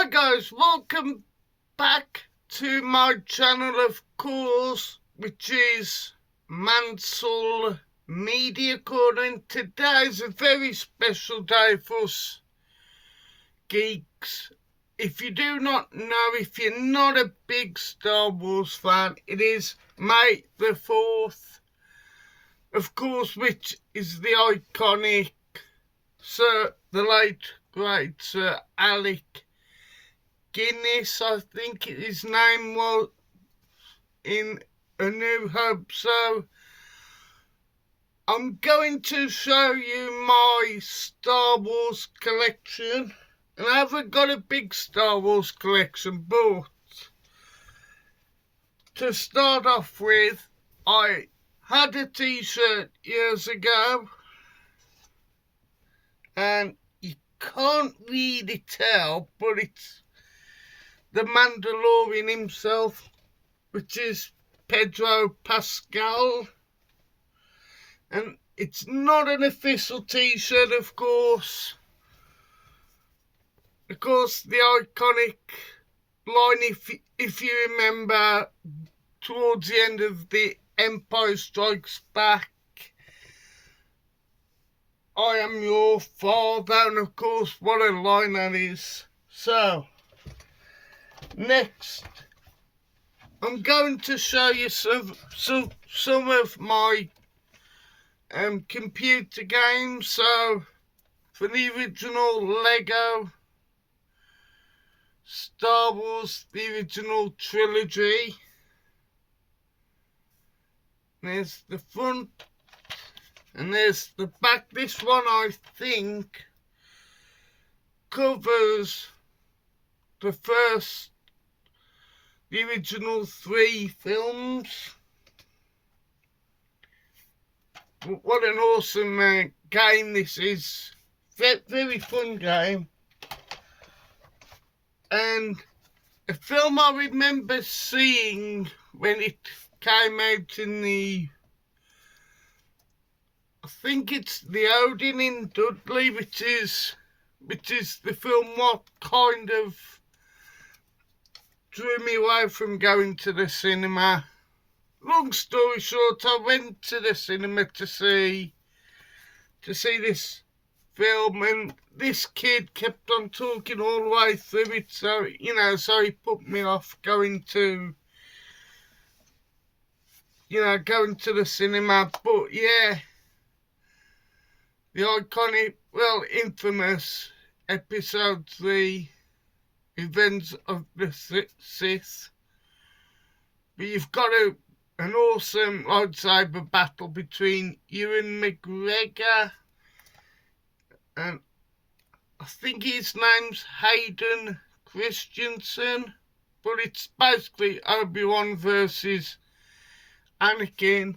Hi guys, welcome back to my channel, of course, which is Mansell Media Corner, and today's a very special day for us geeks. If you do not know, if you're not a big Star Wars fan, it is May the 4th, of course, which is the iconic the late great Sir Alec Guinness, I think his name was, in A New Hope. So I'm going to show you my Star Wars collection, and I haven't got a big Star Wars collection, but to start off with, I had a t-shirt years ago, and you can't really tell, but it's the Mandalorian himself, which is Pedro Pascal, and it's not an official t-shirt, of course. Of course, the iconic line, if you remember, towards the end of The Empire Strikes Back, I am your father, and of course, what a line that is. So, next, I'm going to show you some of my computer games. So, for the original Lego Star Wars, the original trilogy, there's the front and there's the back. This one, I think, covers the original 3 films. What an awesome game this is. Very fun game. And a film I remember seeing when it came out in I think it's the Odin in Dudley, which is the film what kind of drew me away from going to the cinema. Long story short, I went to the cinema to see this film, and this kid kept on talking all the way through it, so he put me off going to the cinema. But yeah, the iconic, infamous Episode 3, Revenge of the Sith. But you've got an awesome lightsaber battle between Ewan McGregor and I think his name's Hayden Christensen, but it's basically Obi-Wan versus Anakin.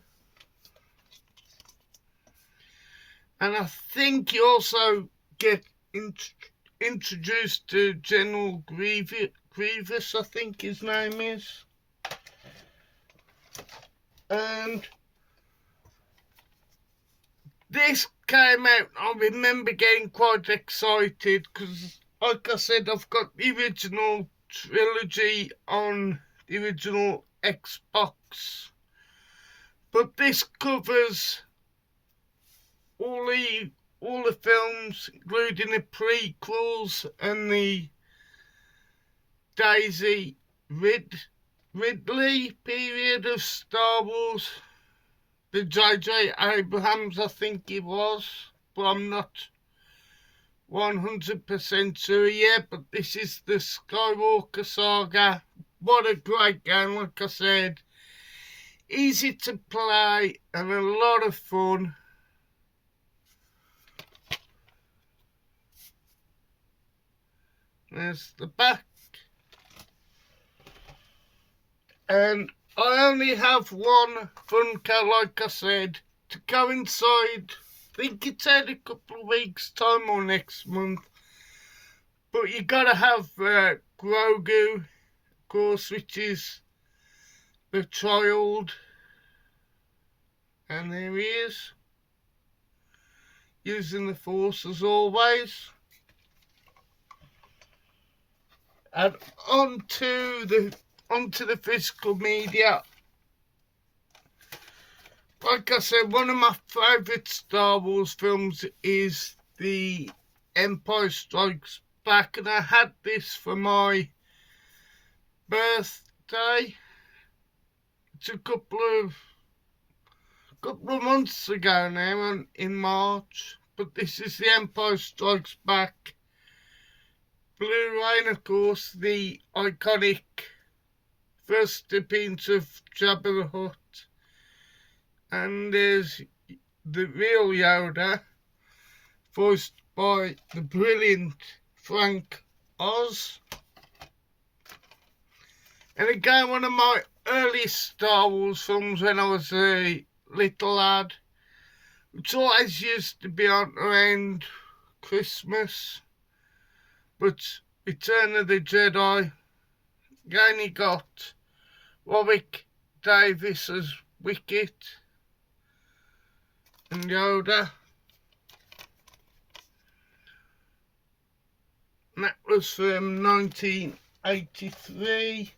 And I think you also get introduced to General Grievous, I think his name is. And this came out, I remember getting quite excited because, like I said, I've got the original trilogy on the original Xbox. But this covers all the films, including the prequels and the Daisy Ridley period of Star Wars. The J.J. Abrams, I think it was, but I'm not 100% sure yet. But this is the Skywalker saga. What a great game, like I said. Easy to play and a lot of fun. There's the back. And I only have one Funko, like I said, to go inside. I think it's out a couple of weeks' time or next month. But you gotta have Grogu, of course, which is the child. And there he is, using the Force as always. And onto the physical media. Like I said, one of my favourite Star Wars films is The Empire Strikes Back, and I had this for my birthday. It's a couple of months ago now, in March. But this is The Empire Strikes Back Blu-ray, and of course the iconic first appearance of Jabba the Hutt. And there's the real Yoda, voiced by the brilliant Frank Oz. And again, one of my earliest Star Wars films when I was a little lad, which always used to be on around Christmas. But Return of the Jedi, again you got Warwick Davis as Wicket and Yoda. And that was from 1983.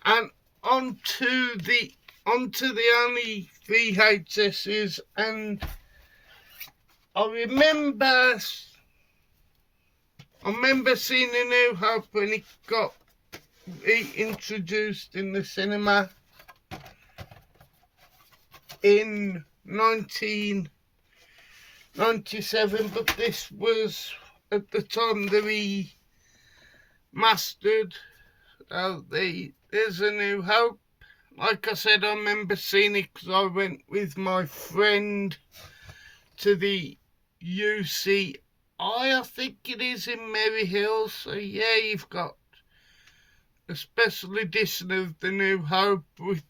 And onto the only VHSs, and I remember seeing A New Hope when it got reintroduced in the cinema in 1997, but this was at the time the remastered. There's A New Hope. Like I said, I remember seeing it because I went with my friend to the UCI, I think it is, in Merry Hill. So yeah, you've got a special edition of The New Hope. With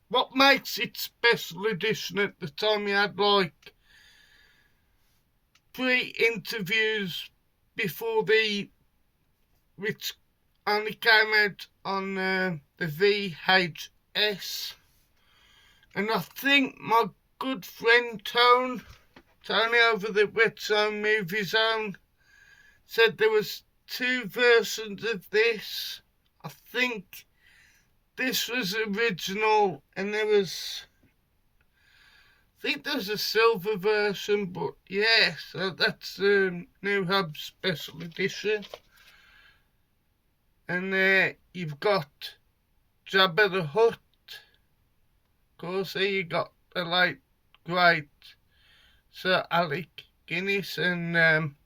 what makes it special edition, at the time you had like pre-interviews before which only came out on the VHS. And I think my good friend Tony over the Wet Zone Movie Zone said there was two versions of this. I think this was original, and there was a silver version, but yeah, so that's the New Hope special edition. And there you've got Jabba the Hutt. Of course, there you got the late great Sir Alec Guinness and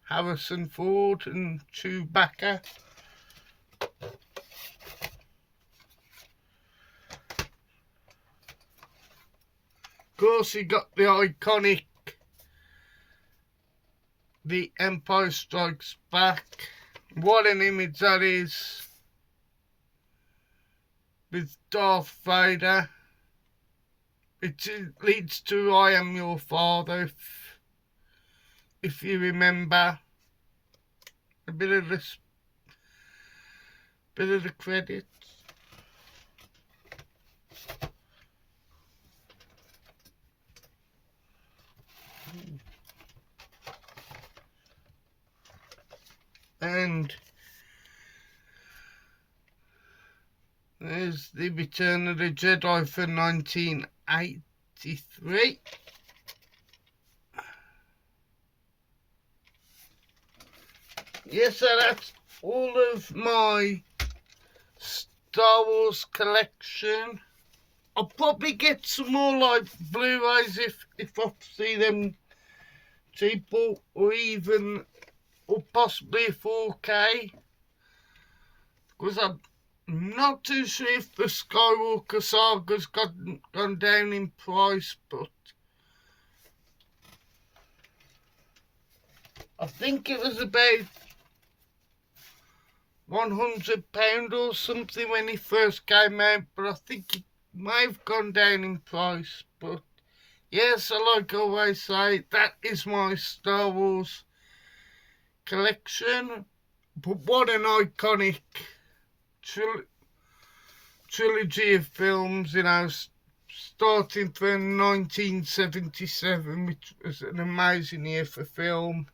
Harrison Ford and Chewbacca. Of course, you got the iconic The Empire Strikes Back. What an image that is, with Darth Vader. It leads to I Am Your Father, if you remember. A bit of the credits. And there's the Return of the Jedi for 1983. Yes, so that's all of my Star Wars collection. I'll probably get some more like Blu-rays if I see them cheaper, or possibly a 4K. Because I'm not too sure if the Skywalker Saga's gone down in price, but I think it was about £100 or something when it first came out, but I think it may have gone down in price. But yes, like I always say, that is my Star Wars collection. But what an iconic trilogy of films, you know, starting from 1977, which was an amazing year for film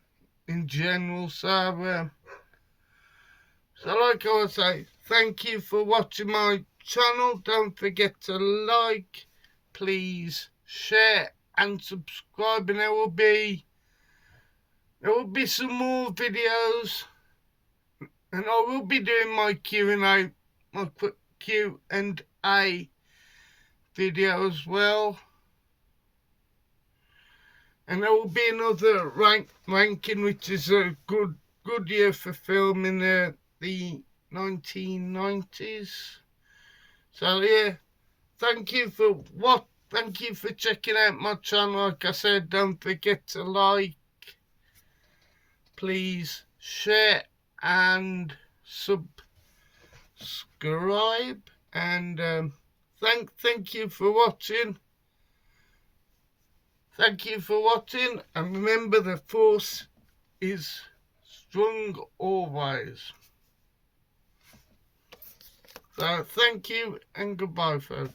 in general. So So like I was saying, thank you for watching my channel. Don't forget to like, please share and subscribe, and there will be some more videos, and I will be doing my Q&A, my quick Q&A video as well. And there will be another ranking, which is a good year for film in the 1990s. So yeah, thank you for checking out my channel. Like I said, don't forget to like, please share and subscribe, and thank you for watching. Thank you for watching, and remember, the force is strong always. So thank you and goodbye, folks.